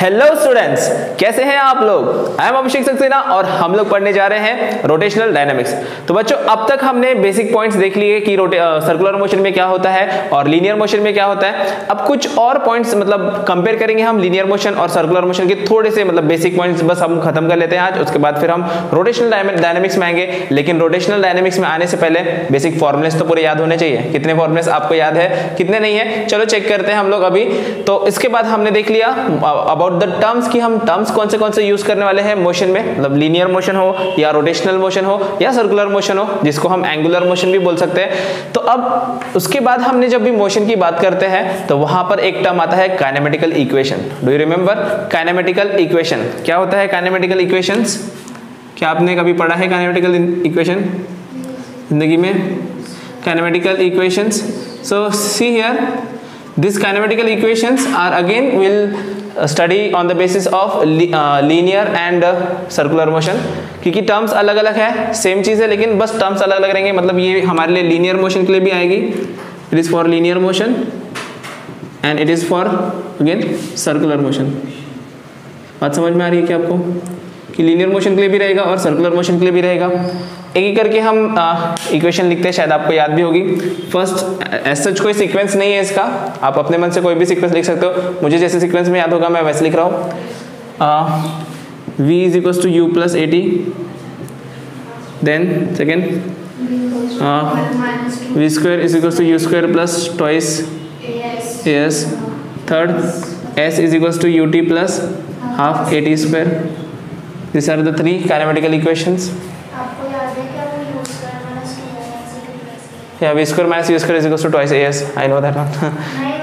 Hello students, कैसे हैं आप लोग। आई एम अभिषेक सक्सेना और हम लोग पढ़ने जा रहे हैं रोटेशनल डायनामिक्स। तो बच्चों, अब तक हमने बेसिक पॉइंट्स देख लिए कि सर्कुलर मोशन में क्या होता है और लीनियर मोशन में क्या होता है। अब कुछ और पॉइंट्स कंपेयर करेंगे हम लीनियर मोशन और सर्कुलर मोशन के थोड़े से बेसिक पॉइंट्स बस हम खत्म कर लेते हैं आज। उसके बाद फिर हम रोटेशनल डायनामिक्स में आएंगे। लेकिन रोटेशनल डायनामिक्स में आने से पहले बेसिक फॉर्मुलेस तो पूरे याद होने चाहिए। कितने फॉर्मुलेस आपको याद है, कितने नहीं है, चलो चेक करते हैं हम लोग अभी। तो इसके बाद हमने देख लिया अबाउट द टर्म्स कि हम टर्म्स कौन से यूज करने वाले हैं मोशन में, लीनियर मोशन हो या रोटेशनल मोशन हो या सर्कुलर मोशन हो, जिसको हम एंगुलर मोशन भी बोल सकते हैं। तो अब उसके बाद हमने जब भी मोशन की बात करते हैं तो वहां पर एक टर्म आता है kinematical equation. Do you remember kinematical equation? क्या होता है काइनेमेटिकल इक्वेशंस? क्या आपने कभी पढ़ा है काइनेमेटिकल इक्वेशन जिंदगी में? Kinematical equations, so see here, these kinematical equations are again will study on the basis of linear and circular motion, क्योंकि टर्म्स अलग अलग है, सेम चीज है लेकिन बस टर्म्स अलग अलग रहेंगे। मतलब ये हमारे लिए लीनियर मोशन के लिए भी आएगी, it is for linear motion and it is for again circular motion. बात समझ में आ रही है क्या आपको कि लीनियर मोशन के लिए भी रहेगा और सर्कुलर मोशन के लिए भी रहेगा। एक एक करके हम इक्वेशन लिखते हैं, शायद आपको याद भी होगी। फर्स्ट एज सच कोई सीक्वेंस नहीं है इसका, आप अपने मन से कोई भी सीक्वेंस लिख सकते हो। मुझे जैसे सीक्वेंस में याद होगा मैं वैसे लिख रहा हूँ। v is equals to u plus a t, then second v square is equals to u square plus twice a s, third s is equals to u t plus half a t square. These are the three kinematical equations. आपको याद है क्या वो u square minus 2as? Yeah, v square minus u square is equals to twice as. I know that one. नहीं,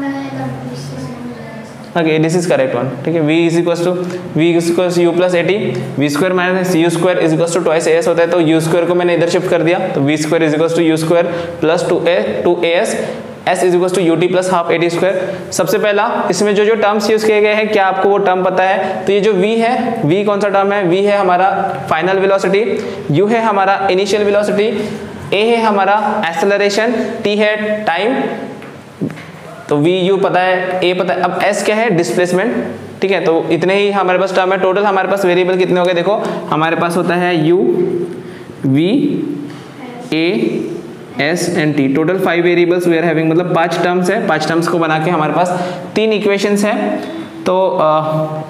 मैंने तब Okay, this is correct one. ठीक है, v is equals to u plus at, v square minus u square is equals to twice as होता है। तो u square को मैंने इधर शिफ्ट कर दिया, तो v square is equals to u square plus 2as, s is equal to u t plus half a t square. सबसे पहला इसमें जो टर्म्स यूज किए गए हैं, क्या आपको वो टर्म पता है? तो ये जो v है, v कौन सा टर्म है? v है हमारा फाइनल वेलोसिटी, u है हमारा इनिशियल वेलोसिटी, a है हमारा एक्सेलरेशन, t है टाइम। तो v u पता है, a पता है। अब s क्या है? डिस्प्लेसमेंट। ठीक है, तो इतने ही हमारे पास टर्म है। टोटल हमारे पास वेरिएबल कितने हो गए? देखो हमारे पास होता है u, v, a, s and t, total 5 variables we are having. मतलब 5 टर्म्स है, 5 टर्म्स को बना के हमारे पास 3 इक्वेशंस हैं। तो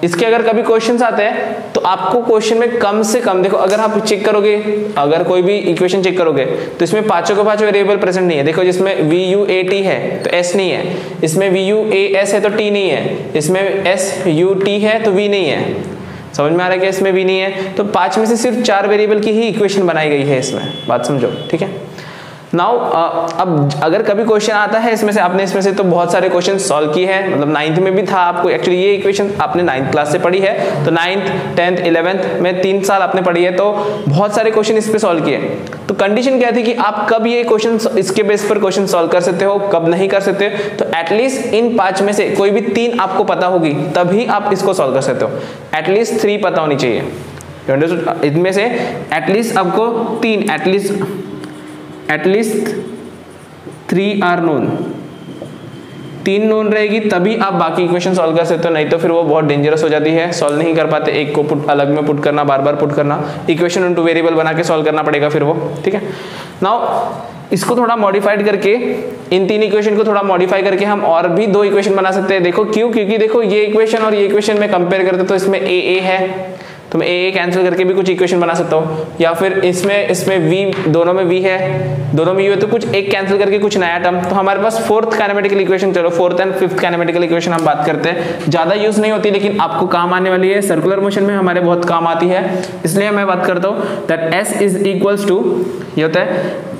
इसके अगर कभी क्वेश्चंस आते हैं तो आपको क्वेश्चन में कम से कम, देखो अगर आप चेक करोगे, अगर कोई भी इक्वेशन चेक करोगे तो इसमें पांचों के पांचों वेरिएबल प्रेजेंट नहीं है। देखो जिसमें v u a t है तो s नहीं है, इसमें v u a s है तो t नहीं है, इसमें s u t है तो v नहीं है। समझ में आ रहा है कि इसमें v नहीं है। तो 5 में से सिर्फ 4 वेरिएबल की ही इक्वेशन बनाई गई है इसमें, बात समझो। ठीक है, नाउ अब अगर कभी क्वेश्चन आता है इसमें से, आपने इसमें से तो बहुत सारे क्वेश्चन सॉल्व किए हैं। मतलब 9th में भी था आपको, एक्चुअली ये इक्वेशन आपने 9th क्लास से पढ़ी है, तो 9th 10th 11th में 3 साल आपने पढ़ी है, तो बहुत सारे क्वेश्चन इस पे सॉल्व किए। तो कंडीशन क्या थी कि आप कब ये क्वेश्चन, इसके बेस पर क्वेश्चन सॉल्व कर सकते हो, कब नहीं कर सकते। तो एटलीस्ट इन 5 में से कोई भी 3 आपको पता होगी, तभी आप इसको सॉल्व कर सकते हो। एटलीस्ट 3 पता होनी चाहिए, इनमें से एटलीस्ट आपको 3, एटलीस्ट 3 आर नोन, 3 नोन रहेगी तभी आप बाकी इक्वेशन सॉल्व कर सकते हो। नहीं तो फिर वो बहुत डेंजरस हो जाती है, सॉल्व नहीं कर पाते। एक को अलग में पुट करना, बार बार पुट करना, इक्वेशन इनटू वेरिएबल बना के सॉल्व करना पड़ेगा फिर वो। ठीक है, नाउ इसको थोड़ा मॉडिफाइड करके, इन 3 इक्वेशन को थोड़ा मॉडिफाई करके हम और भी 2 इक्वेशन बना सकते हैं। देखो क्यों? क्योंकि देखो ये इक्वेशन और ये इक्वेशन में कंपेयर करते तो इसमें a है, तो मैं a कैंसिल करके भी कुछ इक्वेशन बना सकता हूँ। या फिर इसमें v, दोनों में v है, दोनों में u है, तो कुछ एक कैंसिल करके कुछ नया टर्म। तो हमारे पास 4th काइनेमेटिकल इक्वेशन, चलो 4th and 5th kinematical equation हम बात करते हैं। ज्यादा यूज नहीं होती लेकिन आपको काम आने वाली है, सर्कुलर मोशन में हमारे बहुत काम आती है, इसलिए मैं बात करता हूँ that s is equals to, ये होता है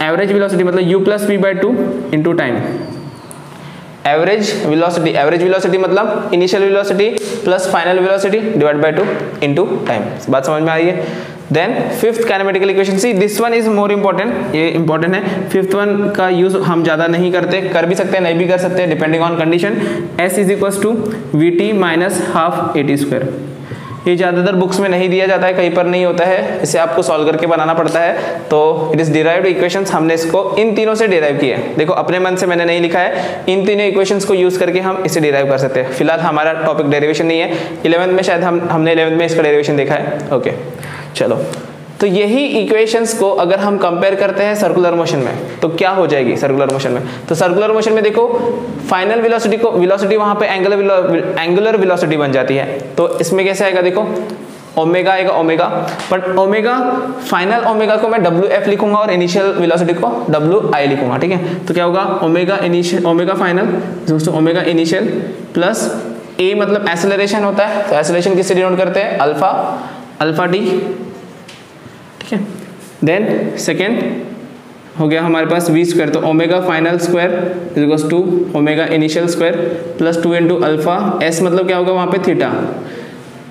एवरेज वेलोसिटी, मतलब u plus v by 2 into time. Average velocity मतलब initial velocity plus final velocity divide by 2 into time. बात समझ में आ रही है? Then 5th kinematical equation, see this one is more important, ये इंपॉर्टेंट है। 5th वन का यूज हम ज्यादा नहीं करते, कर भी सकते हैं नहीं भी कर सकते, depending on condition. s is equals to v t minus half a t square. ये ज़्यादातर बुक्स में नहीं दिया जाता है, कहीं पर नहीं होता है, इसे आपको सॉल्व करके बनाना पड़ता है। तो इट इज डिराइव्ड इक्वेशंस, हमने इसको इन तीनों से डिराइव किया है। देखो अपने मन से मैंने नहीं लिखा है, इन तीनों इक्वेशंस को यूज करके हम इसे डिराइव कर सकते हैं। फिलहाल हमारा टॉपिक डेरिवेशन नहीं है, 11th में शायद हमने 11th में इसका डेरिवेशन देखा है। ओके चलो, तो यही इक्वेशंस को अगर हम कंपेयर करते हैं सर्कुलर मोशन में तो क्या हो जाएगी सर्कुलर मोशन में। तो सर्कुलर मोशन में देखो फाइनल वेलोसिटी वहां पे एंगुलर वेलोसिटी बन जाती है। तो इसमें कैसे आएगा, देखो ओमेगा आएगा, omega, but omega final omega को मैं WF लिखूंगा और इनिशियल वेलोसिटी को WI लिखूंगा, ठीक है। तो क्या होगा, ओमेगा इनिशियल, ओमेगा फाइनल दोस्तों, ओमेगा इनिशियल प्लस A मतलब एक्सेलरेशन होता है, तो एक्सेलरेशन किससे डिनोट करते हैं, अल्फा टी, ठीक है। देन सेकेंड हो गया हमारे पास V स्क्वायर, तो omega final square is equals to omega initial square plus 2 into alpha, S मतलब क्या होगा वहाँ पे थीटा।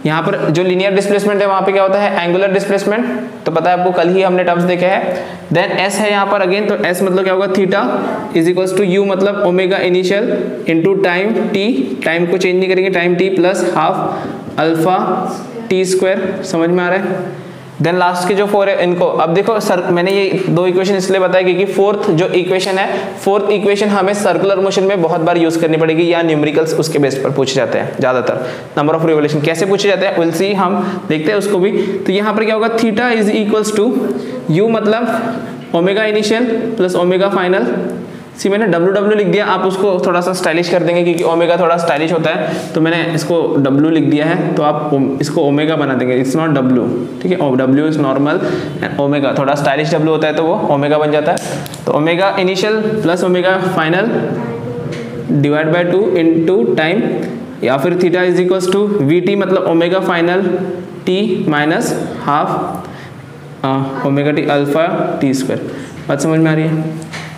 यहाँ पर जो लीनियर डिस्प्लेसमेंट है वहाँ पे क्या होता है, एंगुलर डिस्प्लेसमेंट, तो पता है आपको, कल ही हमने टर्म्स देखे हैं। देन S है यहाँ पर अगेन, तो S मतलब क्या होगा theta is equals to U मतलब omega initial into time T, time को चेंज नहीं करेंगे, time T plus half alpha T square, समझ में आ रहा है। देन लास्ट के जो 4 है इनको, अब देखो सर मैंने ये 2 इक्वेशन इसलिए बताया क्योंकि फोर्थ जो इक्वेशन है, फोर्थ इक्वेशन हमें सर्कुलर मोशन में बहुत बार यूज करनी पड़ेगी, या न्यूमेरिकल्स उसके बेस पर पूछे जाते हैं ज्यादातर। नंबर ऑफ रिवोल्यूशन कैसे पूछे जाते हैं विल सी, हम देखते हैं उसको भी। तो यहाँ पर क्या होगा, theta is equals to U मतलब omega initial plus omega final, see मैंने W लिख दिया, आप उसको थोड़ा सा स्टाइलिश कर देंगे क्योंकि ओमेगा थोड़ा स्टाइलिश होता है, तो मैंने इसको W लिख दिया है, तो आप इसको ओमेगा बना देंगे, इट्स नॉट W, ठीक है। W is normal and omega थोड़ा स्टाइलिश W होता है तो वो ओमेगा बन जाता है। तो omega initial plus omega final divide by 2 into time, या फिर theta is equals to VT मतलब omega final T minus half omega T alpha T square. बात समझ में आ रही है,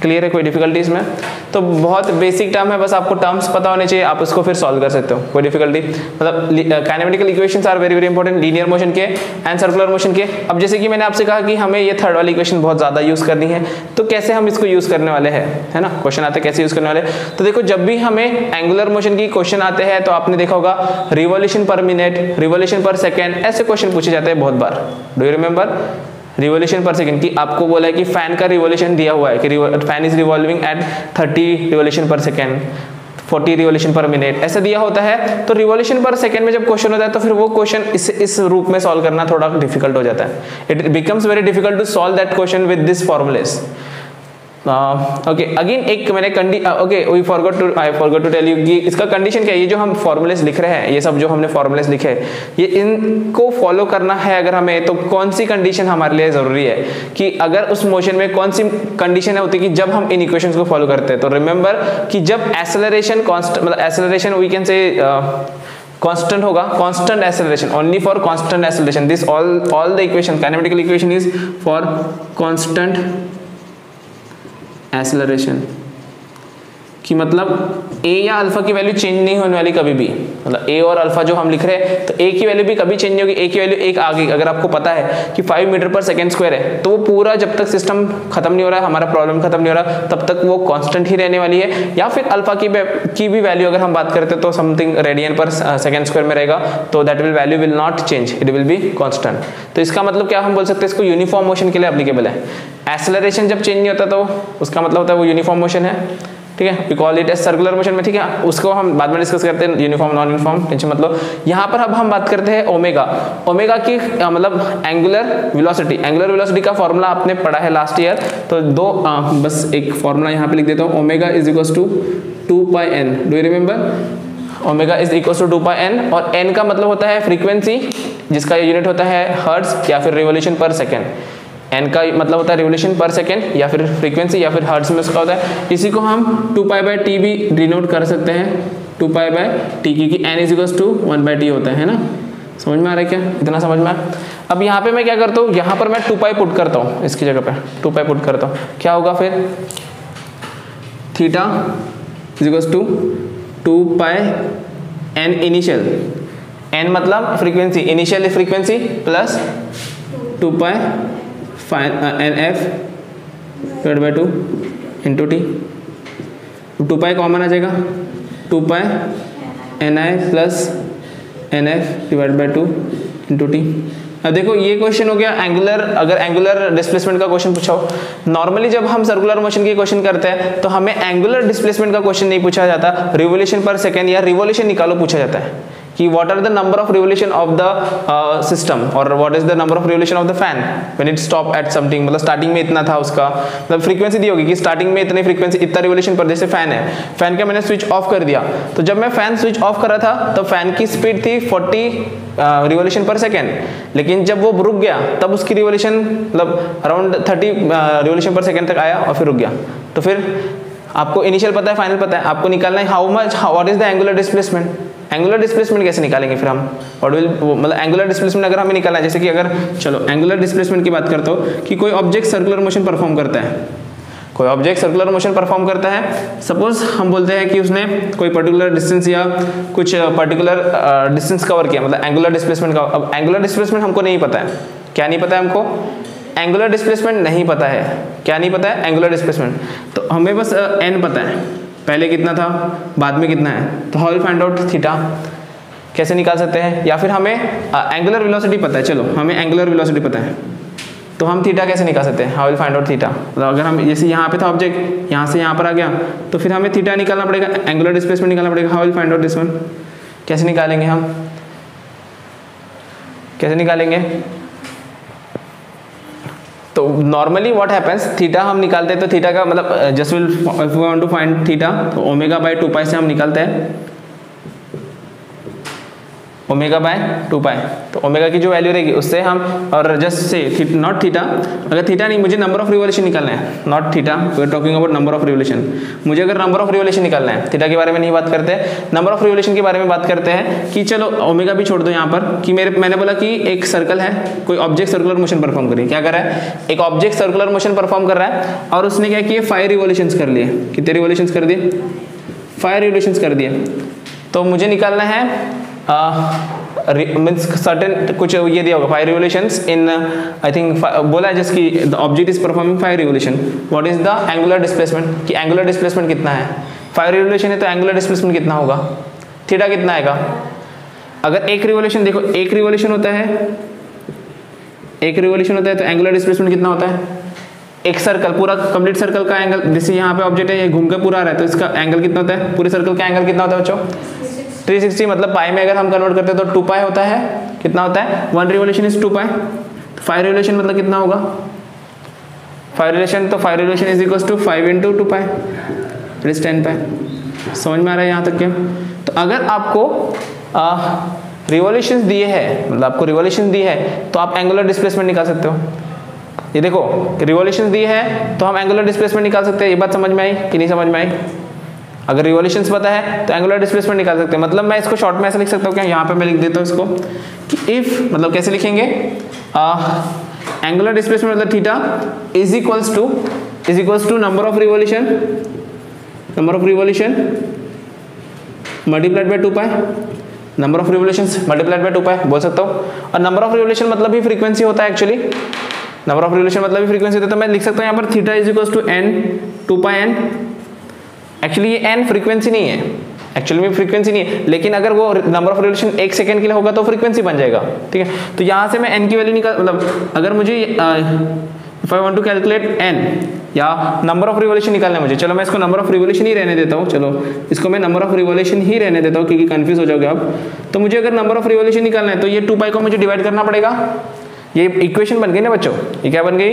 क्लियर है, कोई डिफिकल्टी इसमें? तो बहुत बेसिक टर्म है, बस आपको टर्म्स पता होने चाहिए, आप उसको फिर सॉल्व कर सकते हो, कोई डिफिकल्टी। मतलब kinematical equations are very very important, linear motion के एंड सर्कुलर मोशन के। अब जैसे कि मैंने आपसे कहा कि हमें ये थर्ड वाली इक्वेशन बहुत ज्यादा यूज करनी है, तो कैसे हम इसको यूज करने वाले हैं, है ना, क्वेश्चन आते हैं कैसे यूज करने वाले। तो देखो जब भी हमें एंगुलर मोशन की क्वेश्चन आते हैं तो आपने देखा होगा रिवॉल्यूशन पर मिनट, रिवॉल्यूशन पर सेकेंड, ऐसे क्वेश्चन पूछे जाते हैं बहुत बार। Do you remember, revolution per second की आपको बोला है कि फैन का रिवॉल्यूशन दिया हुआ है कि fan is revolving at 30 revolution per second, 40 revolution per minute, ऐसा दिया होता है। तो रिवॉल्यूशन पर सेकंड में जब क्वेश्चन होता है तो फिर वो क्वेश्चन इस रूप में सॉल्व करना थोड़ा डिफिकल्ट हो जाता है। It becomes very difficult to solve that question with this formulas. Okay again एक मैंने I forgot to tell you कि इसका कंडीशन क्या है, ये जो हम फॉर्मूलेस लिख रहे हैं, ये सब जो हमने फॉर्मूलेस लिखे हैं, ये इनको फॉलो करना है अगर हमें, तो कौन सी कंडीशन हमारे लिए जरूरी है कि अगर उस मोशन में कौन सी कंडीशन होती है कि जब हम इन इक्वेशंस को फॉलो करते हैं। तो रिमेंबर कि जब एक्सेलरेशन कांस्टेंट, मतलब acceleration we can say constant होगा, constant acceleration, only for constant acceleration, this all the equation, kinematical equation is for constant acceleration, कि मतलब A या अल्फा की वैल्यू चेंज नहीं होने वाली कभी भी, मतलब A और अल्फा जो हम लिख रहे हैं तो A की वैल्यू भी कभी चेंज नहीं होगी, A की वैल्यू एक आ गई, अगर आपको पता है कि 5 मीटर पर सेकेंड स्क्वायर है तो वो पूरा जब तक सिस्टम खत्म नहीं हो रहा है, हमारा प्रॉब्लम खत्म नहीं हो रहा, तब तक वो कांस्टेंट ही रहने वाली है। या फिर अल्फा की भी वैल्यू अगर हम बात करते हैं तो समथिंग रेडियन पर सेकेंड स्क्वायर में रहेगा, तो that value will not change, it will be constant. तो इसका मतलब क्या हम बोल सकते हैं, इसको यूनिफॉर्म मोशन के लिए एप्लीकेबल है। एक्सेलरेशन जब चेंज नहीं होता तो उसका मतलब होता है वो यूनिफॉर्म मोशन है, ठीक है, we call it as circular motion में, ठीक है, उसको हम बाद में डिस्कस करते हैं, यूनिफॉर्म नॉन यूनिफॉर्म, टेंशन मतलब। यहाँ पर अब हम बात करते हैं ओमेगा की मतलब एंगुलर वेलोसिटी का फॉर्मूला आपने पढ़ा है लास्ट ईयर, तो बस एक फॉर्मूला यहाँ पे लिख देता हूँ, omega is equals to 2 pi n, do you remember, omega is equals to 2 pi n, और n का मतलब होता है फ्रीक्वेंसी, जिसका यूनिट होता है हर्ट्ज या फिर रिवॉल्यूशन पर सेकेंड। n का मतलब होता है रिवॉल्यूशन पर सेकेंड या फिर फ्रीक्वेंसी या फिर हर्ट्ज में उसका होता है। इसी को हम 2π/t भी डिनोट कर सकते हैं, 2π/t, क्योंकि n is equals to 1/t होता है ना। समझ में आ रहा है क्या, इतना समझ में आया? अब यहाँ पे मैं क्या करता हूँ, यहाँ पर मैं 2π पुट करता हूँ, इसकी जगह पे 2π पुट करता हूँ, क्या होगा फिर, theta is equals to 2πn initial, n मतलब frequency, initial frequency plus 2π nf divide by 2 into t, 2π common आ जाएगा, 2π ni plus nf divide by 2 into t. अब देखो ये क्वेश्चन हो गया एंगुलर, अगर एंगुलर डिस्प्लेसमेंट का क्वेश्चन पूछा हो। नॉर्मली जब हम सर्कुलर मोशन की क्वेश्चन करते हैं तो हमें एंगुलर डिस्प्लेसमेंट का क्वेश्चन नहीं पूछा जाता, रिवोल्यूशन पर सेकेंड या रिवोल्यूशन निकालो पूछा जाता है कि what are the number of revolution of the system और what is the number of revolution of the fan when it stop at something, मतलब स्टार्टिंग में इतना था उसका, मतलब फ्रीक्वेंसी दी होगी कि स्टार्टिंग में इतनी फ्रीक्वेंसी इतना रिवोल्यूशन पर, जैसे फैन है, फैन का मैंने स्विच ऑफ कर दिया, तो जब मैं फैन स्विच ऑफ कर रहा था तो फैन की स्पीड थी 40 रिवोल्यूशन पर सेकेंड, लेकिन जब वो रुक गया तब उसकी रिवोल्यूशन मतलब अराउंड 30 रिवोल्यूशन पर सेकेंड तक आया और फिर रुक गया। तो फिर आपको इनिशियल पता है, फाइनल पता है, आपको निकालना है how much, what is the angular displacement. Angular displacement कैसे निकालेंगे फिर हम, और मतलब एंगुलर डिस्प्लेसमेंट अगर हमें निकालना है, जैसे कि अगर चलो एंगुलर डिस्प्लेसमेंट की बात करता हूँ कि कोई ऑब्जेक्ट सर्कुलर मोशन परफॉर्म करता है, कोई ऑब्जेक्ट सर्कुलर मोशन परफॉर्म करता है, सपोज हम बोलते हैं कि उसने कोई पर्टिकुलर डिस्टेंस या कुछ पर्टिकुलर डिस्टेंस कवर किया, मतलब एंगुलर डिस्प्लेसमेंट का। अब एंगुलर डिस्प्लेसमेंट हमको नहीं पता है, क्या नहीं पता है हमको, एंगुलर डिस्प्लेसमेंट नहीं पता है, क्या नहीं पता है, एंगुलर डिस्प्लेसमेंट। तो हमें बस एन पता है, पहले कितना था बाद में कितना है, तो how will find out theta, कैसे निकाल सकते हैं, या फिर हमें एंगुलर वेलोसिटी पता है, चलो हमें एंगुलर वेलोसिटी पता है तो हम थीटा कैसे निकाल सकते हैं, how will find out theta. मतलब अगर हम जैसे यहाँ पे था ऑब्जेक्ट, यहाँ से यहाँ पर आ गया तो फिर हमें थीटा निकालना पड़ेगा, एंगुलर डिस्प्लेसमेंट निकालना पड़ेगा, how will find out this one, कैसे निकालेंगे हम, कैसे निकालेंगे। तो नॉर्मली व्हाट हैपेंस, थीटा हम निकालते हैं तो थीटा का मतलब just will if we want to find theta तो ओमेगा बाय 2 पाई से हम निकालते हैं, ओमेगा बाय 2 पाई, तो ओमेगा की जो वैल्यू रहेगी उससे हम, और जस्ट से नॉट थीटा, अगर थीटा नहीं मुझे नंबर ऑफ रिवोल्यूशन निकालना है, not theta, we are talking about number of revolution, मुझे अगर नंबर ऑफ रिवोल्यूशन निकालना है, थीटा के बारे में नहीं बात करते हैं, नंबर ऑफ रिवोल्यूशन के बारे में बात करते हैं कि चलो ओमेगा भी छोड़ दो यहाँ पर, कि मैंने बोला कि एक सर्कल है, कोई ऑब्जेक्ट सर्कुलर मोशन परफॉर्म करिए, क्या कर रहा है, एक ऑब्जेक्ट सर्कुलर मोशन परफॉर्म कर रहा है और उसने क्या किया 5 रिवोल्यूशंस कर लिए, कितने रिवोल्यूशंस कर दिए, 5 रिवोल्यूशंस कर दिए। तो मुझे निकालना है मीन्स सर्टेन कुछ ये दिया होगा 5 रिवोल्यूशंस इन आई थिंक बोला है जिसकी the object is performing 5 revolution, what is the angular displacement, कि एंगुलर डिस्प्लेसमेंट कितना है, 5 रिवोल्यूशन है तो एंगुलर डिस्प्लेसमेंट कितना होगा, थीटा कितना आएगा। अगर एक रिवोल्यूशन देखो, एक रिवोल्यूशन होता है, एक रिवोल्यूशन होता है तो एंगुलर डिस्प्लेसमेंट कितना होता है, एक सर्कल पूरा कंप्लीट सर्कल का एंगल, जैसे यहाँ पे ऑब्जेक्ट है ये घूम के पूरा आ रहा है तो इसका एंगल कितना होता है, पूरे सर्कल का एंगल कितना होता है बच्चों, 360, मतलब पाई में अगर हम कन्वर्ट करते हैं तो 2 पाई होता है, कितना होता है 1 रिवोल्यूशन इज 2 पाई, 5 रिवोल्यूशन मतलब कितना होगा, 5 रिवोल्यूशन, तो 5 revolution is equals to 5 into 2 pi, it is 10 pi. समझ में आ रहा है यहाँ तक क्या। तो अगर आपको रिवोल्यूशन दिए है, मतलब आपको रिवोल्यूशन दी है तो आप एंगुलर डिस्प्लेसमेंट निकाल सकते हो। ये देखो रिवोल्यूशन दी है तो हम एंगुलर डिस्प्लेसमेंट निकाल सकते हैं, ये बात समझ में आई कि नहीं समझ में आई। अगर रिवोल्यूशंस पता है तो एंगुलर डिस्प्लेसमेंट निकाल सकते हैं। मतलब मैं इसको शॉर्ट में ऐसे लिख सकता हूँ, क्या यहाँ पे मैं लिख देता हूँ इसको कि इफ, मतलब कैसे लिखेंगे, एंगुलर डिस्प्लेसमेंट मतलब theta is equals to number of revolution multiplied by 2 pi, number of revolutions multiplied by 2 pi बोल सकता हूँ। और नंबर ऑफ रिवोल्यूशन मतलब भी फ्रीक्वेंसी होता है एक्चुअली, नंबर ऑफ रिवोल्यूशन मतलब भी फ्रीक्वेंसी होता है, तो मैं लिख सकता हूँ यहाँ पर theta is equals to n 2 pi n। Actually ये n फ्रीक्वेंसी नहीं है, एक्चुअली में फ्रीक्वेंसी नहीं है, लेकिन अगर वो नंबर ऑफ रिवोल्यूशन 1 सेकंड के लिए होगा तो फ्रीक्वेंसी बन जाएगा, ठीक है। तो यहाँ से मैं n की वैल्यू निकाल, मतलब अगर मुझे if I want to calculate n या नंबर ऑफ रिवोल्यूशन निकालना है मुझे, चलो मैं इसको नंबर ऑफ रिवोल्यूशन ही रहने देता हूँ, चलो इसको मैं नंबर ऑफ रिवोल्यूशन ही रहने देता हूँ क्योंकि कंफ्यूज हो जाओगे आप। तो मुझे अगर नंबर ऑफ रिवोल्यूशन निकालना है तो ये 2 पाई को मुझे डिवाइड करना पड़ेगा, ये इक्वेशन बन गई ना बच्चों, ये क्या बन गई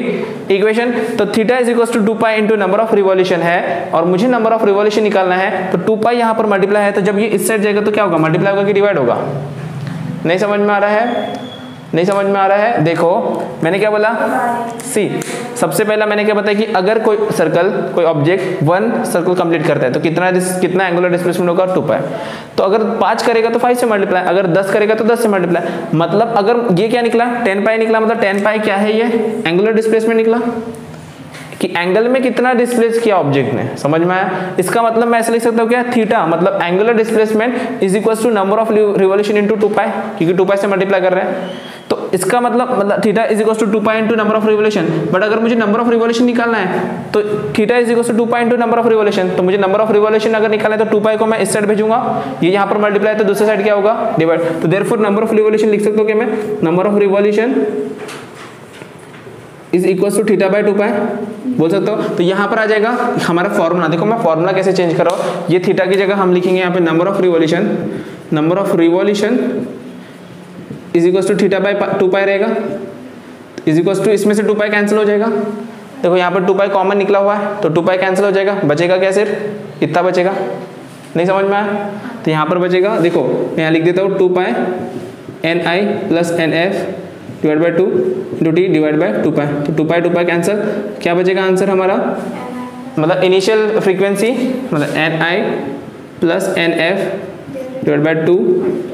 इक्वेशन। तो theta is equals to 2 pi into number of revolution है, और मुझे नंबर ऑफ रिवोल्यूशन निकालना है तो 2 पाई यहाँ पर मल्टीप्लाई है, तो जब ये इस साइड जाएगा तो क्या होगा, मल्टीप्लाई होगा कि डिवाइड होगा। नहीं समझ में आ रहा है, नहीं समझ में आ रहा है। देखो मैंने क्या बोला, सी सबसे पहला मैंने क्या बताया कि अगर कोई सर्कल, कोई ऑब्जेक्ट 1 सर्कल कंप्लीट करता है तो कितना एंगुलर डिस्प्लेसमेंट होगा 2 पाई। तो अगर 5 करेगा तो 5 से मल्टीप्लाई, अगर 10 करेगा तो 10 से मल्टीप्लाई। मतलब अगर ये क्या निकला 10 पाई निकला, मतलब 10 पाई क्या है, ये एंगुलर डिस्प्लेसमेंट निकला कि एंगल में कितना डिस्प्लेस किया ऑब्जेक्ट ने। समझ में आया। इसका मतलब मैं ऐसे लिख सकता हूँ क्या, थीटा मतलब angular displacement is equal to number of revolution into 2 pi, क्योंकि 2 पाई से मल्टीप्लाई कर रहे हैं। तो इसका मतलब theta is equal to 2 pi into number of revolution, but अगर मुझे नंबर ऑफ रिवोल्यूशन निकालना है तो theta is equal to 2 pi into number of revolution, तो मुझे नंबर ऑफ रिवोल्यूशन अगर निकालना है तो 2 पाई को मैं इस साइड भेजूंगा, ये यहाँ पर मल्टीप्लाई तो दूसरे साइड क्या होगा डिवाइड, तो देयरफॉर नंबर ऑफ रिवोल्यूशन लिख सकता हूँ कि मैं number of revolution is equal to theta by 2 pi बोल सकता हूँ। तो यहाँ पर आ जाएगा हमारा फॉर्मूला, देखो मैं फॉर्मूला कैसे चेंज कर रहा हूँ, ये थीटा की जगह हम लिखेंगे यहाँ पे number of revolution is equal to theta by 2 pi रहेगा, इज इक्वल टू इसमें से 2 पाई कैंसिल हो जाएगा, देखो यहाँ पर 2 पाई कॉमन निकला हुआ है तो 2 पाई कैंसिल हो जाएगा, बचेगा क्या सिर्फ इतना बचेगा, नहीं समझ में आया, तो यहाँ पर बचेगा देखो मैं यहाँ लिख देता हूँ 2 पाई NI plus NF divide by 2 into T divide by 2 पाई, तो 2 पाई कैंसिल, क्या बचेगा आंसर हमारा, मतलब इनिशियल फ्रीक्वेंसी मतलब NI plus NF divide by 2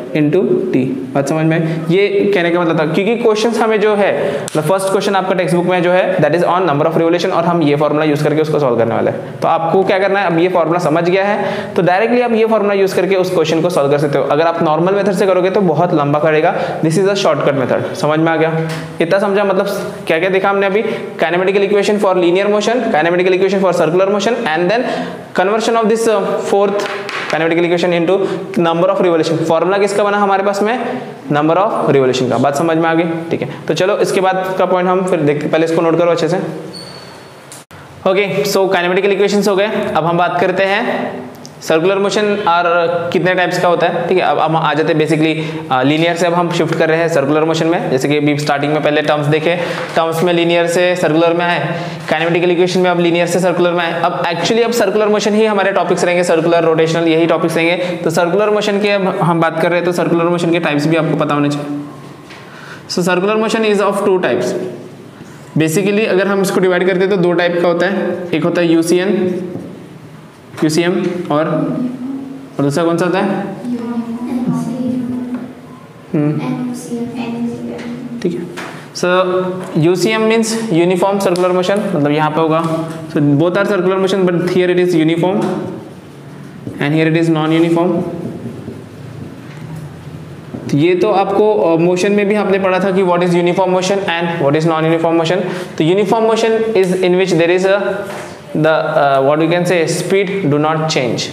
into T, बात समझ में, ये कहने का मतलब था क्योंकि क्वेश्चन हमें जो है फर्स्ट क्वेश्चन आपका टेक्स्ट बुक में जो है that is on number of revolution और हम ये फॉर्मूला यूज करके उसको सॉल्व करने वाले हैं। तो आपको क्या करना है, अब ये फॉर्मूला समझ गया है तो डायरेक्टली आप ये फॉर्मूला यूज करके उस क्वेश्चन को सॉल्व कर सकते हो। अगर आप नॉर्मल मेथड से करोगे तो बहुत लंबा करेगा, this is a shortcut method, समझ में आ गया, इतना समझा, मतलब क्या क्या देखा हमने अभी, kinematical equation for linear motion, kinematical equation for circular motion and then conversion of this fourth kinematical equation into number of revolution, formula किसका बना हमारे पास में, नंबर ऑफ रिवोल्यूशन का, बात समझ में आ गई, ठीक है। तो चलो इसके बाद का पॉइंट हम फिर देखते, पहले इसको नोट करो अच्छे से। ओके सो काइनेमेटिकल इक्वेशंस हो गए, अब हम बात करते हैं सर्कुलर मोशन और कितने टाइप्स का होता है, ठीक है। अब हम आ जाते हैं बेसिकली लीनियर से अब हम शिफ्ट कर रहे हैं सर्कुलर मोशन में, जैसे कि अभी स्टार्टिंग में पहले टर्म्स देखे, टर्म्स में लीनियर से सर्कुलर में आए, काइनेमेटिकल इक्वेशन में अब लीनियर से सर्कुलर में आए, अब एक्चुअली अब सर्कुलर मोशन ही हमारे टॉपिक्स रहेंगे, सर्कुलर रोटेशनल यही टॉपिक्स रहेंगे। तो सर्कुलर मोशन के अब हम बात कर रहे हैं तो सर्कुलर मोशन के टाइप्स भी आपको पता होने चाहिए। So circular motion is of 2 types, basically अगर हम इसको डिवाइड करते हैं तो 2 टाइप का होता है, एक होता है UCM और दूसरा कौन सा होता है, ठीक है। So UCM means uniform circular motion, मतलब यहाँ पे होगा, so both are circular motion but here it is uniform and here it is non uniform. तो ये तो आपको मोशन में भी आपने पढ़ा था कि what is uniform motion and what is non uniform motion. तो uniform motion is in which there is what you can say speed do not change,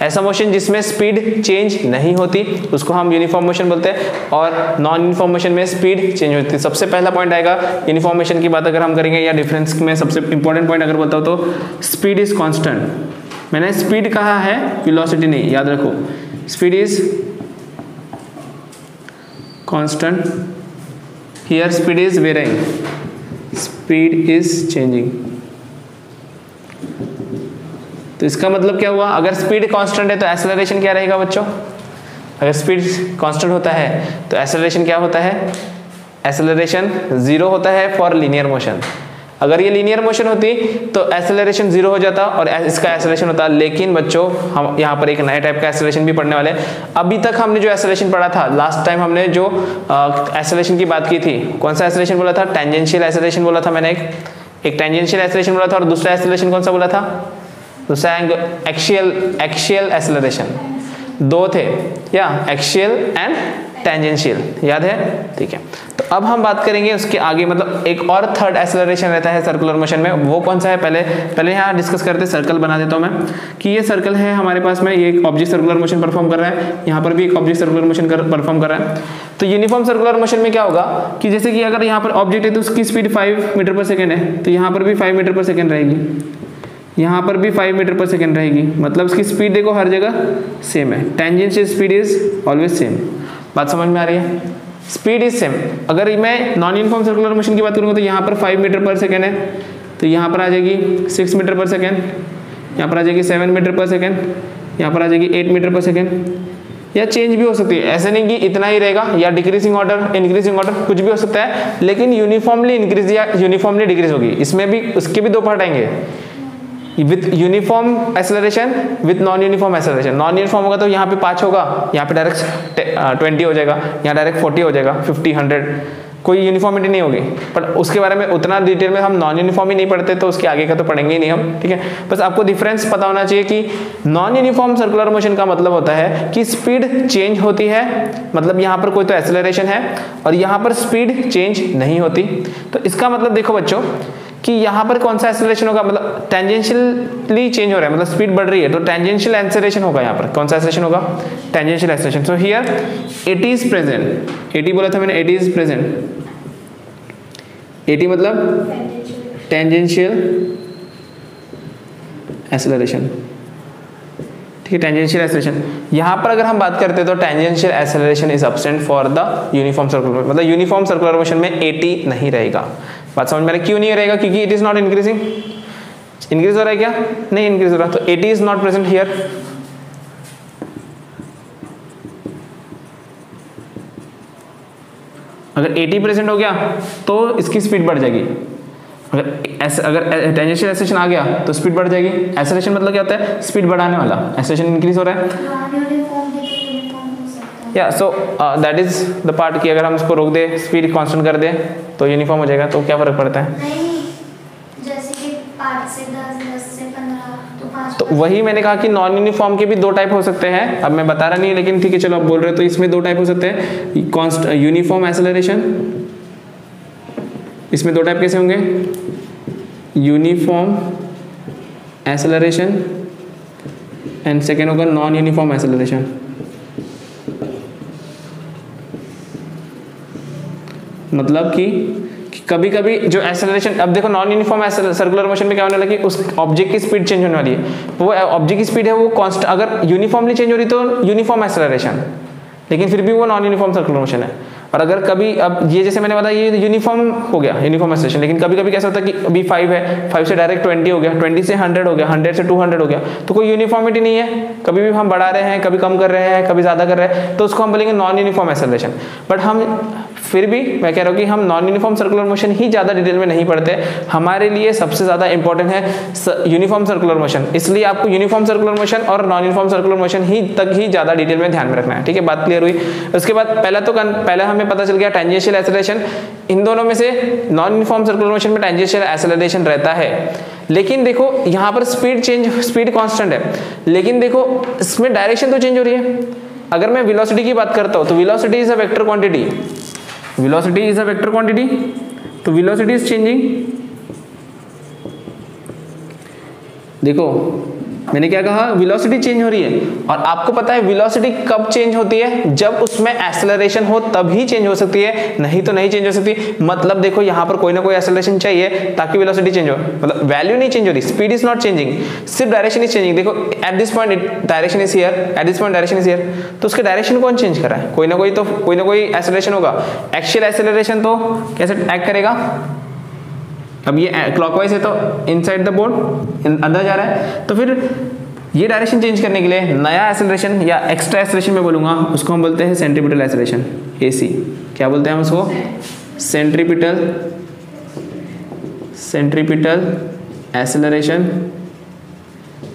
ऐसा मोशन जिसमें स्पीड चेंज नहीं होती उसको हम यूनिफॉर्म मोशन बोलते हैं, और नॉन यूनिफॉर्म मोशन में स्पीड चेंज होती है। सबसे पहला पॉइंट आएगा यूनिफॉर्म मोशन की बात अगर हम करेंगे या डिफरेंस में सबसे इंपॉर्टेंट पॉइंट अगर बताओ तो स्पीड इज कांस्टेंट, मैंने स्पीड कहा है वेलोसिटी नहीं, याद रखो speed is constant, here speed is varying, speed is changing. तो इसका मतलब क्या हुआ, अगर स्पीड कांस्टेंट है तो एक्सेलरेशन क्या रहेगा बच्चों, अगर स्पीड कांस्टेंट होता है तो एक्सेलरेशन क्या होता है, एक्सेलरेशन 0 होता है फॉर लीनियर मोशन। अगर ये लीनियर मोशन होती तो एक्सेलरेशन 0 हो जाता और इसका एक्सेलरेशन होता, लेकिन बच्चों हम यहाँ पर एक नए टाइप का एक्सेलरेशन भी पढ़ने वाले हैं। अभी तक हमने जो एक्सेलरेशन पढ़ा था, लास्ट टाइम हमने जो एक्सेलरेशन की बात की थी, कौन सा एक्सेलरेशन बोला था, टेंजेंशियल एक्सेलरेशन बोला था मैंने, एक टेंजेंशियल एक्सेलरेशन बोला था और दूसरा एक्सेलरेशन कौन सा बोला था, दूसरा एक्सियल एक्सेलरेशन, 2 थे या एक्सियल एंड टेंजेंशियल, याद है, ठीक है। तो अब हम बात करेंगे उसके आगे, मतलब एक और थर्ड एक्सेलरेशन रहता है सर्कुलर मोशन में, वो कौन सा है, पहले यहाँ डिस्कस करते हैं। सर्कल बना देता हूँ मैं कि ये सर्कल है हमारे पास में, ये एक ऑब्जेक्ट सर्कुलर मोशन परफॉर्म कर रहा है, यहाँ पर भी एक ऑब्जेक्ट सर्कुलर मोशन परफॉर्म कर रहा है। तो यूनिफॉर्म सर्कुलर मोशन में क्या होगा कि जैसे कि अगर यहाँ पर ऑब्जेक्ट है तो उसकी स्पीड 5 मीटर पर सेकेंड है, तो यहाँ पर भी 5 मीटर पर सेकेंड रहेगी, यहाँ पर भी 5 मीटर पर सेकेंड रहेगी, मतलब इसकी स्पीड देखो हर जगह सेम है, tangential speed is always same, बात समझ में आ रही है, स्पीड इज सेम। अगर मैं नॉन यूनिफॉर्म सर्कुलर मोशन की बात करूँगा तो यहाँ पर 5 मीटर पर सेकेंड है, तो यहाँ पर आ जाएगी 6 मीटर पर सेकेंड, यहाँ पर आ जाएगी 7 मीटर पर सेकेंड, यहाँ पर आ जाएगी 8 मीटर पर सेकेंड, या चेंज भी हो सकती है, ऐसे नहीं कि इतना ही रहेगा, या डिक्रीजिंग ऑर्डर इंक्रीजिंग ऑर्डर कुछ भी हो सकता है, लेकिन यूनिफॉर्मली इंक्रीज या यूनिफॉर्मली डिक्रीज होगी। इसमें भी उसके भी 2 पार्ट आएंगे, with uniform acceleration with non uniform acceleration. Non uniform होगा तो यहाँ पे 5 होगा, यहाँ पे डायरेक्ट 20 हो जाएगा, यहाँ डायरेक्ट 40 हो जाएगा, 50 100 कोई यूनिफॉर्मिटी नहीं होगी, पर उसके बारे में उतना डिटेल में हम नॉन यूनिफॉर्म ही नहीं पढ़ते, तो उसके आगे का तो पढ़ेंगे ही नहीं हम, ठीक है। बस आपको डिफरेंस पता होना चाहिए कि नॉन यूनिफॉर्म सर्कुलर मोशन का मतलब होता है कि स्पीड चेंज होती है, मतलब यहाँ पर कोई तो एक्सेलरेशन है और यहाँ पर स्पीड चेंज नहीं होती। तो इसका मतलब देखो बच्चों कि यहाँ पर कौन सा एक्सेलरेशन होगा, मतलब टेंजेंशियली चेंज हो रहा है, मतलब स्पीड बढ़ रही है तो टेंजेंशियल एक्सेलरेशन होगा। यहाँ पर कौन सा एक्सेलरेशन होगा, tangential acceleration. So here it is present, 80 बोला था मैंने, 80 इज प्रेजेंट, 80 मतलब टेंजेंशियल एक्सेलरेशन, ठीक है, टेंजेंशियल एक्सेलरेशन। यहाँ पर अगर हम बात करते हैं तो tangential acceleration is absent for the uniform circular, मतलब यूनिफॉर्म सर्कुलर मोशन में 80 नहीं रहेगा। बात समझ में आ रही है क्यों नहीं रहेगा, क्योंकि it is not increasing. Increase हो रहा है क्या, नहीं इंक्रीज हो रहा, तो 80 इज नॉट प्रेजेंट हियर। अगर 80 प्रेजेंट हो गया तो इसकी स्पीड बढ़ जाएगी, अगर टेंजेंशियल एक्सेलरेशन आ गया तो स्पीड बढ़ जाएगी। एक्सेलरेशन मतलब क्या होता है, स्पीड बढ़ाने वाला, एक्सेलरेशन इंक्रीज हो रहा है। या so that is the part कि अगर हम इसको रोक दे, स्पीड कांस्टेंट कर दे तो यूनिफॉर्म हो जाएगा, तो क्या फर्क पड़ता है। नहीं, जैसे कि 5 से 10, 10 से 15, तो 5, तो वही मैंने कहा कि नॉन यूनिफॉर्म के भी दो टाइप हो सकते हैं, अब मैं बता रहा नहीं लेकिन ठीक है चलो आप बोल रहे हो, तो इसमें दो टाइप हो सकते हैं, यूनिफॉर्म एक्सेलरेशन, इसमें दो टाइप कैसे होंगे, यूनिफॉर्म एक्सेलरेशन एंड सेकेंड होगा नॉन यूनिफॉर्म एक्सेलरेशन। मतलब कि कभी कभी जो एक्सेलरेशन, अब देखो नॉन यूनिफॉर्म सर्कुलर मोशन में क्या होने लगी, उस ऑब्जेक्ट की स्पीड चेंज होने वाली है, वो ऑब्जेक्ट की स्पीड है वो कांस्टेंट, अगर यूनिफॉर्मली चेंज हो रही तो यूनिफॉर्म एक्सेलरेशन, लेकिन फिर भी वो नॉन यूनिफॉर्म सर्कुलर मोशन है। और अगर कभी, अब ये जैसे मैंने बताया ये यूनिफॉर्म हो गया, यूनिफॉर्म एक्सेलरेशन, लेकिन कभी कभी कैसा होता है कि अभी 5 है, 5 से डायरेक्ट 20 हो गया, 20 से 100 हो गया, 100 से 200 हो गया, तो कोई यूनिफॉर्मिटी नहीं है, कभी भी हम बढ़ा रहे हैं, कभी कम कर रहे हैं, कभी ज़्यादा कर रहे हैं, तो उसको हम बोलेंगे नॉन यूनिफॉर्म एक्सेलरेशन। बट हम फिर भी मैं कह रहा हूँ कि हम नॉन यूनिफॉर्म सर्कुलर मोशन ही ज़्यादा डिटेल में नहीं पढ़ते, हमारे लिए सबसे ज़्यादा इंपॉर्टेंट है यूनिफॉर्म सर्कुलर मोशन, इसलिए आपको यूनिफॉर्म सर्कुलर मोशन और नॉन यूनिफॉर्म सर्कुलर मोशन ही तक ही ज़्यादा डिटेल में ध्यान में रखना है, ठीक है, बात क्लियर हुई। उसके बाद पहले हमें पता चल गया टेंजेंशियल एक्सेलरेशन, इन दोनों में से नॉन यूनिफॉर्म सर्कुलर मोशन में टेंजेंशियल एक्सेलरेशन रहता है, लेकिन देखो यहाँ पर स्पीड कांस्टेंट है, लेकिन देखो इसमें डायरेक्शन तो चेंज हो रही है। अगर मैं वेलोसिटी की बात करता हूँ तो velocity is a vector quantity, velocity is a vector quantity, तो वेलोसिटी इज चेंजिंग। देखो मैंने क्या कहा, वेलोसिटी चेंज हो रही है, और आपको पता है वेलोसिटी कब चेंज होती है, जब उसमें एक्सेलरेशन हो तभी चेंज हो सकती है, नहीं तो नहीं चेंज हो सकती। मतलब देखो यहाँ पर कोई ना कोई एक्सेलरेशन चाहिए ताकि वेलोसिटी चेंज हो, मतलब वैल्यू नहीं चेंज हो रही, स्पीड इज नॉट चेंजिंग, सिर्फ डायरेक्शन इज चेंजिंग। देखो at this point direction is here, at this point direction is here, तो उसके डायरेक्शन कौन चेंज कर रहा है, कोई ना कोई एक्सेलरेशन होगा। एक्सियल एक्सेलरेशन तो कैसे एक्ट करेगा, अब ये क्लॉकवाइज है तो इनसाइड द बोर्ड अंदर जा रहा है, तो फिर ये डायरेक्शन चेंज करने के लिए नया एक्सेलरेशन या एक्स्ट्रा एक्सेलरेशन में बोलूँगा, उसको हम बोलते हैं सेंट्रीपिटल एक्सेलरेशन, AC। क्या बोलते हैं हम उसको, सेंट्रीपिटल एक्सेलरेशन,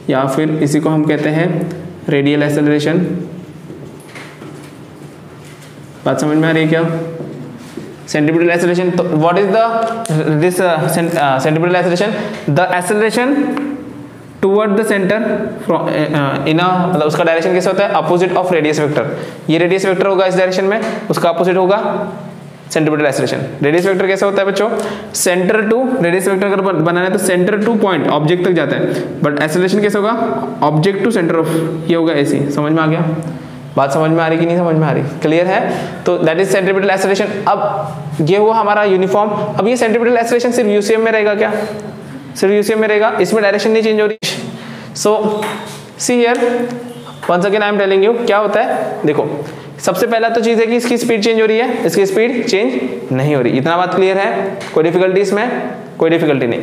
या फिर इसी को हम कहते हैं रेडियल एक्सेलरेशन। बात समझ में आ रही है क्या, सेंट्रीपिटल एक्सेलरेशन, तो what is this centripetal acceleration, the acceleration toward the centre in मतलब उसका डायरेक्शन कैसे होता है, अपोजिट ऑफ रेडियस वेक्टर। ये रेडियस वेक्टर होगा इस डायरेक्शन में, उसका अपोजिट होगा सेंट्रीपिटल एक्सेलरेशन। रेडियस वेक्टर कैसे होता है बच्चों, सेंटर टू, रेडियस वेक्टर अगर बनाना है तो सेंटर टू पॉइंट ऑब्जेक्ट तक जाता है, बट एक्सेलरेशन कैसे होगा, ऑब्जेक्ट टू सेंटर ऑफ, ये होगा AC। समझ में आ गया, बात समझ में आ रही कि नहीं समझ में आ रही, क्लियर है। तो दैट इज सेंट्रीपिटल एक्सेलरेशन। अब ये हुआ हमारा यूनिफॉर्म। अब ये सेंट्रीपिटल एक्सेलरेशन सिर्फ UCM में रहेगा क्या, सिर्फ UCM में रहेगा, इसमें डायरेक्शन नहीं चेंज हो रही। So see here once again I am telling you क्या होता है। देखो सबसे पहला तो चीज़ है कि इसकी स्पीड चेंज हो रही है, इसकी स्पीड चेंज नहीं हो रही, इतना बात क्लियर है, कोई डिफिकल्टी इसमें, कोई डिफिकल्टी नहीं।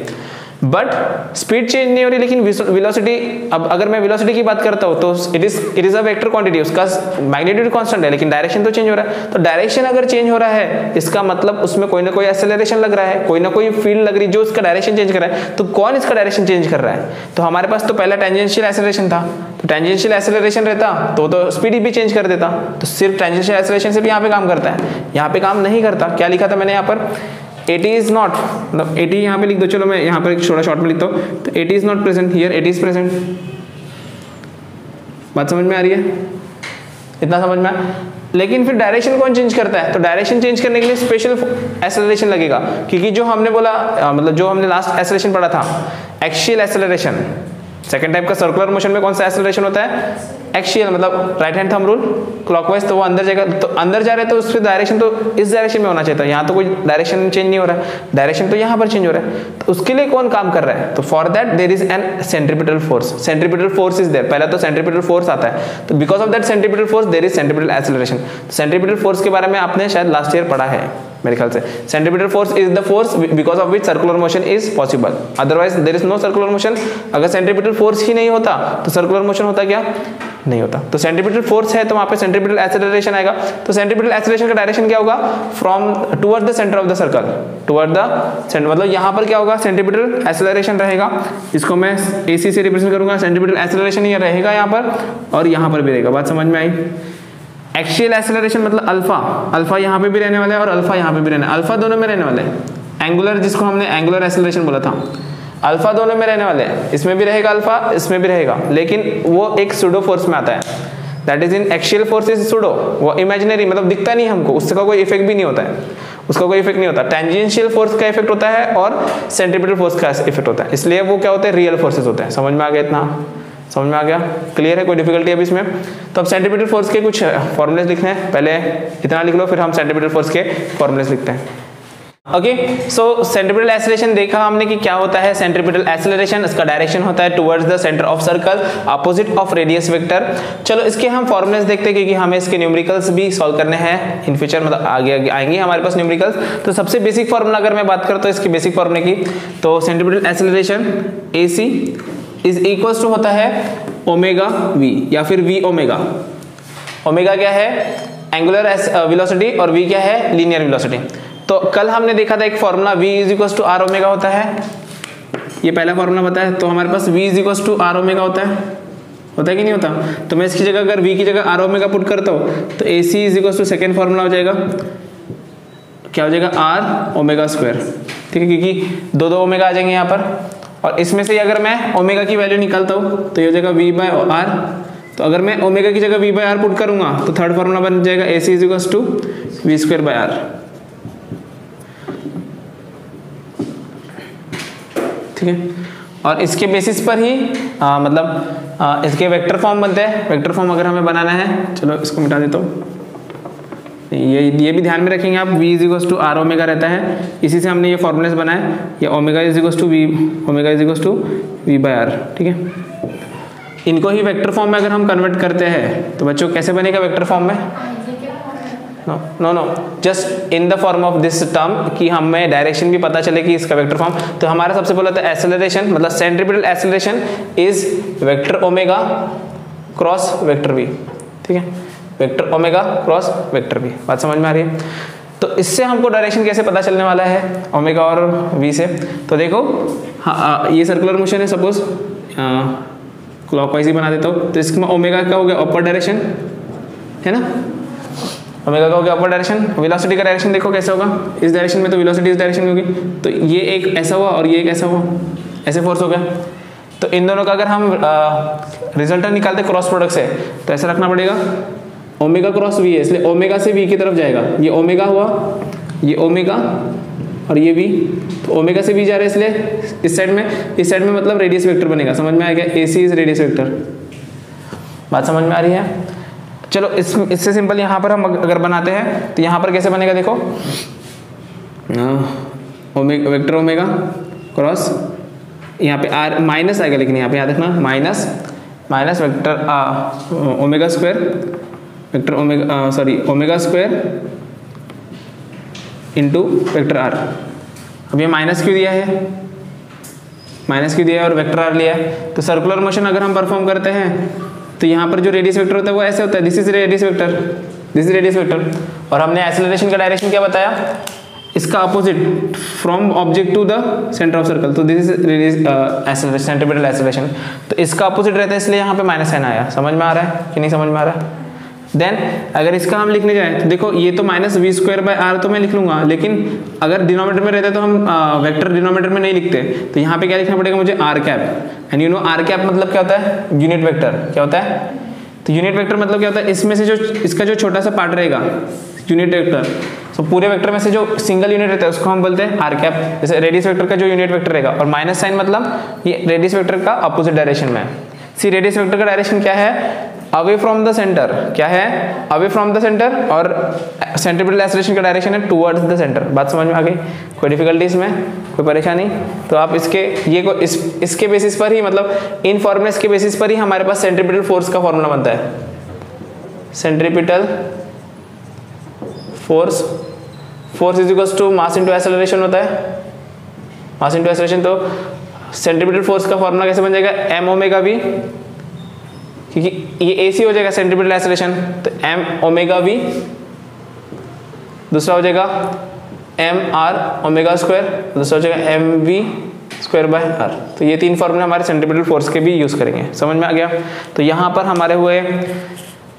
बट स्पीड चेंज नहीं हो रही, लेकिन वेलोसिटी, अब अगर मैं वेलोसिटी की बात करता हूँ तो it is a vector quantity, उसका मैग्नीट्यूड कांस्टेंट है, लेकिन डायरेक्शन तो चेंज हो रहा है। तो डायरेक्शन अगर चेंज हो रहा है, इसका मतलब उसमें कोई ना कोई एक्सेलरेशन लग रहा है, कोई ना कोई फील्ड लग रही है जो उसका डायरेक्शन चेंज कर रहा है। तो कौन इसका डायरेक्शन चेंज कर रहा है? तो हमारे पास तो पहला टेंजेंशियल एक्सेलरेशन था, तो टेंजेंशियल एक्सेलरेशन रहता तो स्पीड भी चेंज कर देता। तो सिर्फ टेंजेंशियल एक्सेलरेशन सिर्फ यहाँ पे काम करता है, यहाँ पे काम नहीं करता। क्या लिखा था मैंने यहाँ पर? 80 इज नॉट, मतलब 80 यहाँ पे लिख दो, चलो मैं यहाँ पर एक छोटा शॉर्ट में लिखता हूँ। तो 80 is not present here, 80 is present. बात समझ में आ रही है? इतना समझ में? लेकिन फिर डायरेक्शन कौन चेंज करता है? तो डायरेक्शन चेंज करने के लिए स्पेशल एक्सेलरेशन लगेगा, क्योंकि जो हमने बोला मतलब जो हमने लास्ट एक्सेलरेशन पढ़ा था एक्सियल एक्सेलरेशन, सेकंड टाइप का सर्कुलर मोशन में कौन सा एक्सेलरेशन होता है? एक्सियल, मतलब right hand thumb rule clockwise, तो वो अंदर जाएगा, तो अंदर जा रहे हैं तो उसकी डायरेक्शन तो इस डायरेक्शन में होना चाहिए था। यहाँ तो कोई डायरेक्शन चेंज नहीं हो रहा है, डायरेक्शन तो यहाँ पर चेंज हो रहा है। तो उसके लिए कौन काम कर रहा है? तो for that there is an centripetal force, centripetal force is there. पहला तो सेंट्रीपिटल फोर्स आता है, तो because of that centripetal force there is centripetal acceleration. Centripetal force के बारे में आपने शायद लास्ट ईयर पढ़ा है मेरे ख्याल से। Centripetal force is the force because of which circular motion is possible, otherwise there is no circular motion. अगर सेंट्रीपिटल फोर्स ही नहीं होता तो सर्कुलर मोशन होता क्या? नहीं होता। तो सेंट्रीपिटल फोर्स है तो वहां पे सेंट्रीपिटल एक्सेलरेशन आएगा। तो सेंट्रीपिटल एक्सेलरेशन का डायरेक्शन क्या होगा? From toward the centre of the circle, toward the centre, मतलब यहाँ पर क्या होगा? सेंट्रीपिटल एक्सेलरेशन रहेगा। इसको मैं AC से रिप्रेजेंट करूंगा। सेंट्रीपिटल एक्सेलरेशन ये रहेगा यहाँ पर और यहाँ पर भी रहेगा। बात समझ में आई? एक्सियल एक्सेलरेशन मतलब अल्फा, अल्फा यहाँ पे भी रहने वाला है और अल्फा यहाँ पे भी रहने वाला है, अल्फा दोनों में रहने वाले हैं। एंगुलर, जिसको हमने एंगुलर एक्सेलरेशन बोला था, अल्फा दोनों में रहने वाले हैं। इसमें भी रहेगा अल्फा, इसमें भी रहेगा, लेकिन वो एक सूडो फोर्स में आता है। That is in axial force is pseudo, वो इमेजिनरी, मतलब दिखता नहीं हमको, उसका कोई इफेक्ट भी नहीं होता है, उसका कोई इफेक्ट नहीं होता। टेंजेंशियल फोर्स का इफेक्ट होता है और सेंट्रीपिटल फोर्स का इफेक्ट होता है, इसलिए वो क्या होते हैं? रियल फोर्सेस होते हैं। समझ में आ गया? इतना समझ में आ गया? क्लियर है? कोई डिफिकल्टी अभी इसमें? तो अब सेंट्रीपिटल फोर्स के कुछ फॉर्मूलेस लिखने हैं, पहले इतना लिख लो, फिर हम सेंट्रीपिटल फोर्स के फॉर्मूलेस लिखते हैं। ओके, सो सेंट्रीपिटल एक्सेलरेशन देखा हमने कि क्या होता है। सेंट्रीपिटल एक्सेलरेशन, इसका डायरेक्शन होता है towards the centre of circle, opposite of radius vector. चलो इसके हम फॉर्मूलेस देखते हैं, क्योंकि हमें इसके न्यूमेरिकल्स भी सॉल्व करने हैं इन फ्यूचर, मतलब आगे आएंगे हमारे पास न्यूमेरिकल्स। तो सबसे बेसिक फॉर्मूला अगर मैं बात करता हूँ इसकी बेसिक फॉर्मूले की, तो centripetal acceleration AC is equals to होता है ओमेगा V या फिर V ओमेगा। ओमेगा क्या है? एंगुलर वेलोसिटी और V क्या है? Linear velocity. तो कल हमने देखा था एक formula V is equals to R omega होता है, ये पहला फॉर्मूला बताया। तो हमारे पास V is equals to R omega होता है कि नहीं होता? तो मैं इसकी जगह अगर V की जगह R ओमेगा पुट करता हूँ तो AC is equals to second formula हो जाएगा, क्या हो जाएगा? R omega square. ठीक है, क्योंकि दो ओमेगा आ जाएंगे यहाँ पर, और इसमें से अगर मैं ओमेगा की वैल्यू निकालता हूँ तो ये हो जाएगा V बाय R। तो अगर मैं ओमेगा की जगह V बाय R पुट करूंगा तो थर्ड फॉर्मूला बन जाएगा AC is equals to V square by R। ठीक है, और इसके बेसिस पर ही मतलब इसके वेक्टर फॉर्म बनते हैं। वेक्टर फॉर्म अगर हमें बनाना है, चलो इसको मिटा देता हूँ, ये भी ध्यान में रखेंगे आप। V is equals to R omega रहता है, इसी से हमने ये फॉर्मूलेस बनाए। ये omega is equals to V, omega is equals to V by R। ठीक है, इनको ही वेक्टर फॉर्म में अगर हम कन्वर्ट करते हैं तो बच्चों कैसे बनेगा वेक्टर फॉर्म में? Know just in the form of this term, कि हमें डायरेक्शन भी पता चले कि इसका वेक्टर फॉर्म। तो हमारा सबसे पहले होता है एक्सेलरेशन, मतलब centripetal acceleration is vector omega cross vector V। ठीक है, vector omega cross vector V। बात समझ में आ रही है? तो इससे हमको डायरेक्शन कैसे पता चलने वाला है ओमेगा और V से? तो देखो, हाँ, ये सर्कुलर मोशन है, सपोज क्लॉकवाइज ही बना देता हूँ। तो इसमें ओमेगा का हो गया अपर डायरेक्शन, है ना? ओमेगा का हो गया अपर डायरेक्शन। वेलोसिटी का डायरेक्शन देखो कैसे होगा, इस डायरेक्शन में, तो वेलोसिटी इस डायरेक्शन में होगी। तो ये एक ऐसा हुआ और ये एक ऐसा हुआ, ऐसे फोर्स हो गया। तो इन दोनों का अगर हम रिजल्टेंट निकालते क्रॉस प्रोडक्ट से, तो ऐसा रखना पड़ेगा, ओमेगा क्रॉस V है, इसलिए ओमेगा से V की तरफ जाएगा। ये ओमेगा हुआ, ये ओमेगा और ये V, तो ओमेगा से V जा रहा है, इसलिए इस साइड में मतलब रेडियस वेक्टर बनेगा। समझ में आ गया? AC is radius vector. बात समझ में आ रही है? चलो इससे सिंपल यहाँ पर हम अगर बनाते हैं तो यहाँ पर कैसे बनेगा देखो, ओमेगा वेक्टर ओमेगा क्रॉस, यहाँ पे R माइनस आएगा, लेकिन यहाँ पे याद रखना minus vector omega square, vector omega omega square into vector R। अब ये माइनस क्यों दिया है? माइनस क्यू दिया है और वेक्टर आर लिया है। तो सर्कुलर मोशन अगर हम परफॉर्म करते हैं तो यहाँ पर जो रेडियस वेक्टर होता है वो ऐसे होता है, this is radius vector, this is radius vector. और हमने एक्सेलरेशन का डायरेक्शन क्या बताया, इसका opposite from object to the centre of circle, तो this is radius acceleration, centripetal acceleration. तो इसका अपोजिट रहता है, इसलिए यहाँ पे माइनस साइन आया। समझ में आ रहा है कि नहीं समझ में आ रहा है? देन अगर इसका हम लिखने जाए तो देखो ये तो minus v square by r तो मैं लिख लूंगा, लेकिन अगर डिनोमिनेटर में रहता तो हम वेक्टर डिनोमिनेटर में नहीं लिखते। तो यहाँ पे क्या लिखना पड़ेगा मुझे, r cap. And you know r cap मतलब क्या होता है, यूनिट वेक्टर। क्या होता है? तो यूनिट वेक्टर मतलब क्या होता है, इसमें से जो इसका जो छोटा सा पार्ट रहेगा यूनिट वेक्टर, तो पूरे वेक्टर में से जो सिंगल यूनिट रहता है उसको हम बोलते हैं आर कैप। जैसे रेडियस वेक्टर का जो यूनिट वेक्टर रहेगा, और माइनस साइन मतलब ये रेडियस वेक्टर का अपोजिट डायरेक्शन में। सी रेडियस वेक्टर का डायरेक्शन क्या है, अवे फ्रॉम द सेंटर। क्या है? Away from the centre. और सेंट्रीपिटल एक्सेलरेशन का डायरेक्शन है टुवर्ड्स द सेंटर। बात समझ में आ गई? कोई डिफिकल्टी इसमें, कोई परेशानी? तो आप इसके ये को इसके बेसिस पर ही, मतलब इन फॉर्मूलेस के बेसिस पर ही हमारे पास सेंट्रीपिटल फोर्स का फॉर्मूला बनता है। Centripetal force, force is equals to mass into acceleration होता है, मास इनटू एक्सेलरेशन। तो सेंट्रीपिटल फोर्स का फॉर्मूला कैसे बन जाएगा, एम ओमेगा वी, क्योंकि ये AC हो जाएगा सेंट्रीपिटल एक्सेलरेशन, तो एम ओमेगा वी। दूसरा हो जाएगा एम आर ओमेगा स्क्वायर, दूसरा हो जाएगा m v square by r. तो ये तीन फॉर्मूले हमारे सेंट्रीपिटल फोर्स के भी यूज करेंगे। समझ में आ गया? तो यहाँ पर हमारे हुए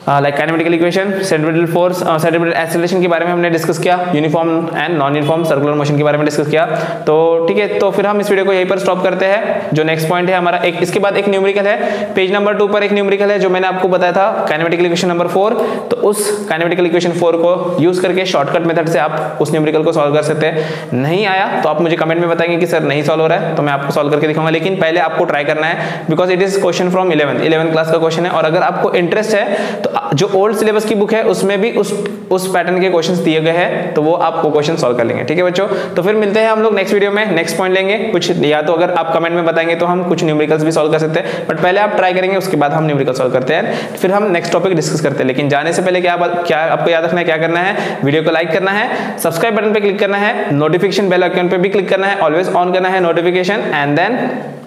like kinematical equation, centripetal force, centripetal acceleration के बारे में हमने डिस्कस किया, uniform and non uniform circular motion के बारे में डिस्कस किया। तो ठीक है, तो फिर हम इस वीडियो को यहीं पर स्टॉप करते हैं। जो नेक्स्ट पॉइंट है हमारा, एक इसके बाद एक न्यूमेरिकल है, पेज नंबर 2 पर एक न्यूमेरिकल है जो मैंने आपको बताया था, काइनेमेटिकल इक्वेशन नंबर 4। तो उस काइनेमेटिकल इक्वेशन 4 को यूज करके शॉर्टकट मेथड से आप उस न्यूमेरिकल को सॉल्व कर सकते हैं। नहीं आया तो आप मुझे कमेंट में बताएंगे कि सर नहीं सॉल्व हो रहा है, तो मैं आपको सॉल्व करके दिखाऊंगा। लेकिन पहले आपको ट्राई करना है, because it is question from 11th class का क्वेश्चन है। और अगर आपको इंटरेस्ट है तो जो ओल्ड सिलेबस की बुक है उसमें भी उस पैटर्न के क्वेश्चंस दिए गए हैं, तो वो आप वो क्वेश्चन सॉल्व कर लेंगे। ठीक है बच्चों, तो फिर मिलते हैं हम लोग नेक्स्ट वीडियो में, नेक्स्ट पॉइंट लेंगे कुछ, या तो अगर आप कमेंट में बताएंगे तो हम कुछ न्यूमेरिकल्स भी सॉल्व कर सकते हैं, बट पहले आप ट्राई करेंगे, उसके बाद हम न्यूमेरिकल सॉल्व करते हैं, फिर हम नेक्स्ट टॉपिक डिस्कस करते हैं। लेकिन जाने से पहले क्या आपको याद रखना है, क्या करना है, वीडियो को लाइक करना है, सब्सक्राइब बटन पे क्लिक करना है, नोटिफिकेशन बेल आइकन पे भी क्लिक करना है, ऑलवेज ऑन करना है नोटिफिकेशन, एंड देन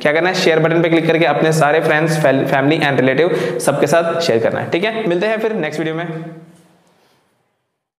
क्या करना है, शेयर बटन पे क्लिक करके अपने सारे फ्रेंड्स, फैमिली एंड रिलेटिव सबके साथ शेयर करना है। ठीक है, मिलते हैं फिर नेक्स्ट वीडियो में।